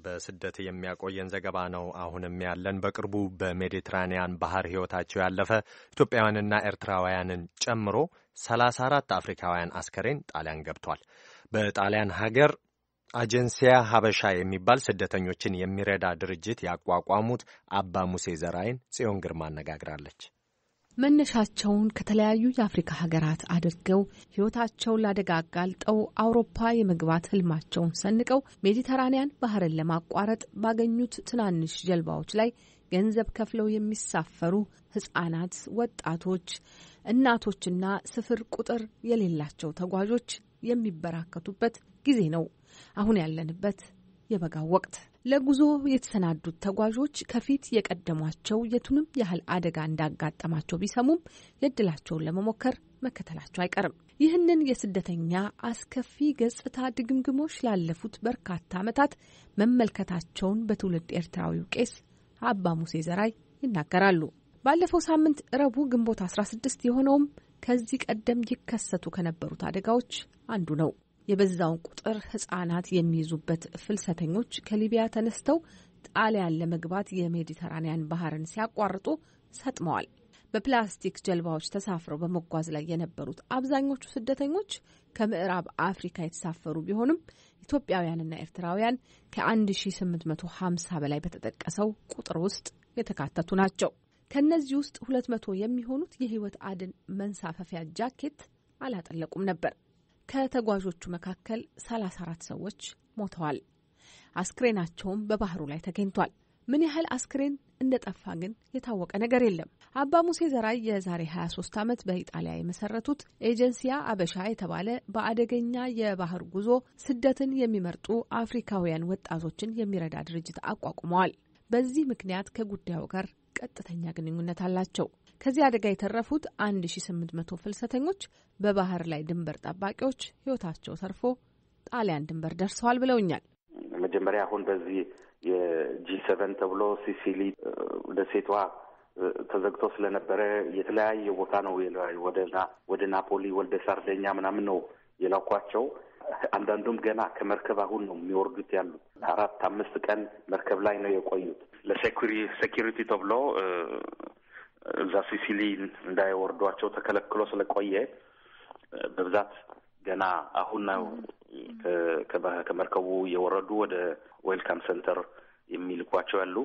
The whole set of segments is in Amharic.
በስደት የሚያቆየን ዘገባ ነው አሁንም ያለን። በቅርቡ በሜዲትራኒያን ባህር ሕይወታቸው ያለፈ ኢትዮጵያውያንና ኤርትራውያንን ጨምሮ 34 አፍሪካውያን አስከሬን ጣሊያን ገብቷል። በጣሊያን ሀገር አጀንሲያ ሀበሻ የሚባል ስደተኞችን የሚረዳ ድርጅት ያቋቋሙት አባ ሙሴ ዘራይን ጽዮን ግርማ አነጋግራለች። መነሻቸውን ከተለያዩ የአፍሪካ ሀገራት አድርገው ሕይወታቸውን ላደጋ አጋልጠው አውሮፓ የመግባት ህልማቸውን ሰንቀው ሜዲተራኒያን ባህርን ለማቋረጥ ባገኙት ትናንሽ ጀልባዎች ላይ ገንዘብ ከፍለው የሚሳፈሩ ህጻናት፣ ወጣቶች፣ እናቶችና ስፍር ቁጥር የሌላቸው ተጓዦች የሚበራከቱበት ጊዜ ነው አሁን ያለንበት የበጋው ወቅት። ለጉዞ የተሰናዱት ተጓዦች ከፊት የቀደሟቸው የቱንም ያህል አደጋ እንዳጋጠማቸው ቢሰሙም የእድላቸውን ለመሞከር መከተላቸው አይቀርም። ይህንን የስደተኛ አስከፊ ገጽታ ድግምግሞች ላለፉት በርካታ ዓመታት መመልከታቸውን በትውልድ ኤርትራዊው ቄስ አባ ሙሴ ዘራይ ይናገራሉ። ባለፈው ሳምንት ረቡዕ ግንቦት 16 የሆነውም ከዚህ ቀደም ይከሰቱ ከነበሩት አደጋዎች አንዱ ነው። የበዛውን ቁጥር ህጻናት የሚይዙበት ፍልሰተኞች ከሊቢያ ተነስተው ጣሊያን ለመግባት የሜዲተራኒያን ባህርን ሲያቋርጡ ሰጥመዋል። በፕላስቲክ ጀልባዎች ተሳፍረው በመጓዝ ላይ የነበሩት አብዛኞቹ ስደተኞች ከምዕራብ አፍሪካ የተሳፈሩ ቢሆንም ኢትዮጵያውያንና ኤርትራውያን ከ1850 በላይ በተጠቀሰው ቁጥር ውስጥ የተካተቱ ናቸው። ከነዚህ ውስጥ 200 የሚሆኑት የህይወት አድን መንሳፈፊያ ጃኬት አላጠለቁም ነበር። ከተጓዦቹ መካከል 34 ሰዎች ሞተዋል። አስክሬናቸውም በባህሩ ላይ ተገኝቷል። ምን ያህል አስክሬን እንደጠፋ ግን የታወቀ ነገር የለም። አባ ሙሴ ዘራይ የዛሬ 23 ዓመት በኢጣሊያ የመሰረቱት ኤጀንሲያ አበሻ የተባለ በአደገኛ የባህር ጉዞ ስደትን የሚመርጡ አፍሪካውያን ወጣቶችን የሚረዳ ድርጅት አቋቁመዋል። በዚህ ምክንያት ከጉዳዩ ጋር ቀጥተኛ ግንኙነት አላቸው። ከዚህ አደጋ የተረፉት 1800 ፍልሰተኞች በባህር ላይ ድንበር ጠባቂዎች ህይወታቸው ተርፎ ጣሊያን ድንበር ደርሰዋል ብለውኛል። መጀመሪያ አሁን በዚህ የጂ7 ተብሎ ሲሲሊ ደሴቷ ተዘግቶ ስለነበረ የተለያየ ቦታ ነው ወደ ናፖሊ ወደ ሳርዴኛ ምናምን ነው የላኳቸው። አንዳንዱም ገና ከመርከብ አሁን ነው የሚወርዱት ያሉት። 4-5 ቀን መርከብ ላይ ነው የቆዩት። ለሴኩሪቲ ተብሎ እዛ ሲሲሊ እንዳይወርዷቸው ተከለክሎ ስለቆየ በብዛት ገና አሁን ነው ከመርከቡ የወረዱ ወደ ዌልካም ሴንተር የሚልኳቸው ያሉ።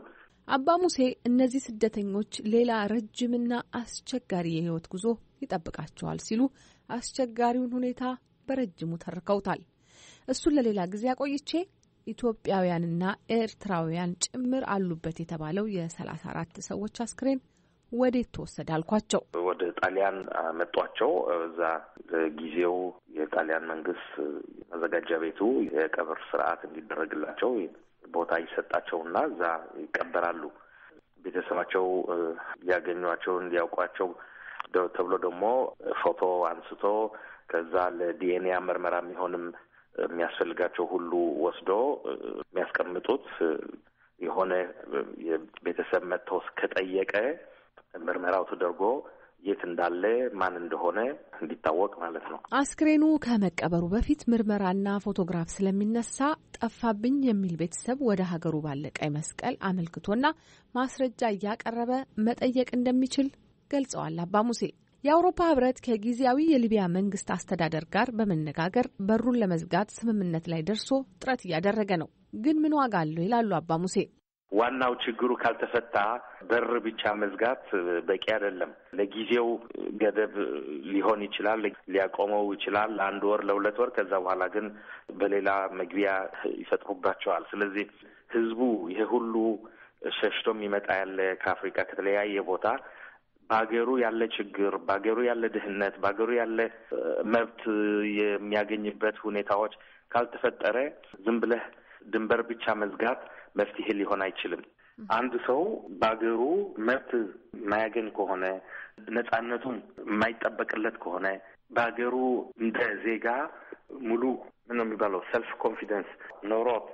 አባ ሙሴ እነዚህ ስደተኞች ሌላ ረጅምና አስቸጋሪ የህይወት ጉዞ ይጠብቃቸዋል ሲሉ አስቸጋሪውን ሁኔታ በረጅሙ ተርከውታል። እሱን ለሌላ ጊዜ አቆይቼ ኢትዮጵያውያንና ኤርትራውያን ጭምር አሉበት የተባለው የ34 ሰዎች አስክሬን ወዴት ተወሰደ አልኳቸው። ወደ ጣሊያን መጧቸው። እዛ ጊዜው የጣሊያን መንግስት መዘጋጃ ቤቱ የቀብር ስርዓት እንዲደረግላቸው ቦታ ይሰጣቸውና እዛ ይቀበራሉ። ቤተሰባቸው ሊያገኟቸው እንዲያውቋቸው ተብሎ ደግሞ ፎቶ አንስቶ ከዛ ለዲኤንኤ ምርመራ የሚሆንም የሚያስፈልጋቸው ሁሉ ወስዶ የሚያስቀምጡት የሆነ የቤተሰብ መጥቶ ከጠየቀ ምርመራው ተደርጎ የት እንዳለ ማን እንደሆነ እንዲታወቅ ማለት ነው። አስክሬኑ ከመቀበሩ በፊት ምርመራና ፎቶግራፍ ስለሚነሳ ጠፋብኝ የሚል ቤተሰብ ወደ ሀገሩ ባለ ቀይ መስቀል አመልክቶና ማስረጃ እያቀረበ መጠየቅ እንደሚችል ገልጸዋል አባ ሙሴ። የአውሮፓ ህብረት ከጊዜያዊ የሊቢያ መንግስት አስተዳደር ጋር በመነጋገር በሩን ለመዝጋት ስምምነት ላይ ደርሶ ጥረት እያደረገ ነው። ግን ምን ዋጋ አለው ይላሉ አባ ሙሴ። ዋናው ችግሩ ካልተፈታ በር ብቻ መዝጋት በቂ አይደለም። ለጊዜው ገደብ ሊሆን ይችላል፣ ሊያቆመው ይችላል 1 ወር ለ2 ወር። ከዛ በኋላ ግን በሌላ መግቢያ ይፈጥሩባቸዋል። ስለዚህ ህዝቡ ይሄ ሁሉ ሸሽቶ የሚመጣ ያለ ከአፍሪካ ከተለያየ ቦታ በሀገሩ ያለ ችግር፣ በሀገሩ ያለ ድህነት፣ በሀገሩ ያለ መብት የሚያገኝበት ሁኔታዎች ካልተፈጠረ ዝም ብለህ ድንበር ብቻ መዝጋት መፍትሄ ሊሆን አይችልም። አንድ ሰው በሀገሩ መብት የማያገኝ ከሆነ፣ ነጻነቱን የማይጠበቅለት ከሆነ፣ በሀገሩ እንደ ዜጋ ሙሉ ምን ነው የሚባለው ሰልፍ ኮንፊደንስ ኖሮት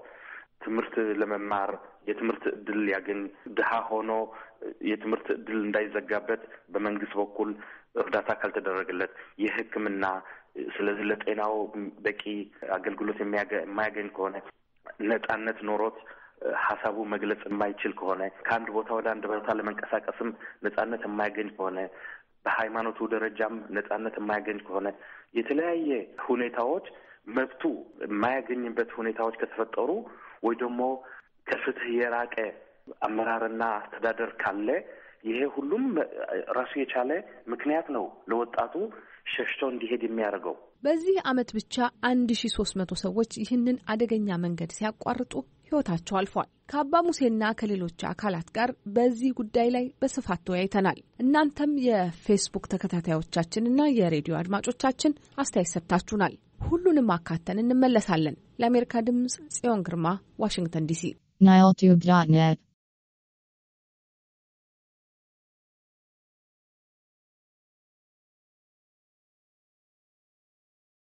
ትምህርት ለመማር የትምህርት እድል ያገኝ፣ ድሀ ሆኖ የትምህርት እድል እንዳይዘጋበት በመንግስት በኩል እርዳታ ካልተደረገለት፣ የሕክምና ስለዚህ ለጤናው በቂ አገልግሎት የማያገኝ ከሆነ ነጻነት ኖሮት ሀሳቡ መግለጽ የማይችል ከሆነ ከአንድ ቦታ ወደ አንድ ቦታ ለመንቀሳቀስም ነጻነት የማያገኝ ከሆነ በሃይማኖቱ ደረጃም ነጻነት የማያገኝ ከሆነ የተለያየ ሁኔታዎች መብቱ የማያገኝበት ሁኔታዎች ከተፈጠሩ ወይ ደግሞ ከፍትህ የራቀ አመራርና አስተዳደር ካለ ይሄ ሁሉም ራሱ የቻለ ምክንያት ነው ለወጣቱ ሸሽቶ እንዲሄድ የሚያደርገው። በዚህ አመት ብቻ 1300 ሰዎች ይህንን አደገኛ መንገድ ሲያቋርጡ ህይወታቸው አልፏል። ከአባ ሙሴና ከሌሎች አካላት ጋር በዚህ ጉዳይ ላይ በስፋት ተወያይተናል። እናንተም የፌስቡክ ተከታታዮቻችንና የሬዲዮ አድማጮቻችን አስተያየት ሰጥታችሁናል። ሁሉንም አካተን እንመለሳለን። ለአሜሪካ ድምጽ ጽዮን ግርማ፣ ዋሽንግተን ዲሲ። niletube.net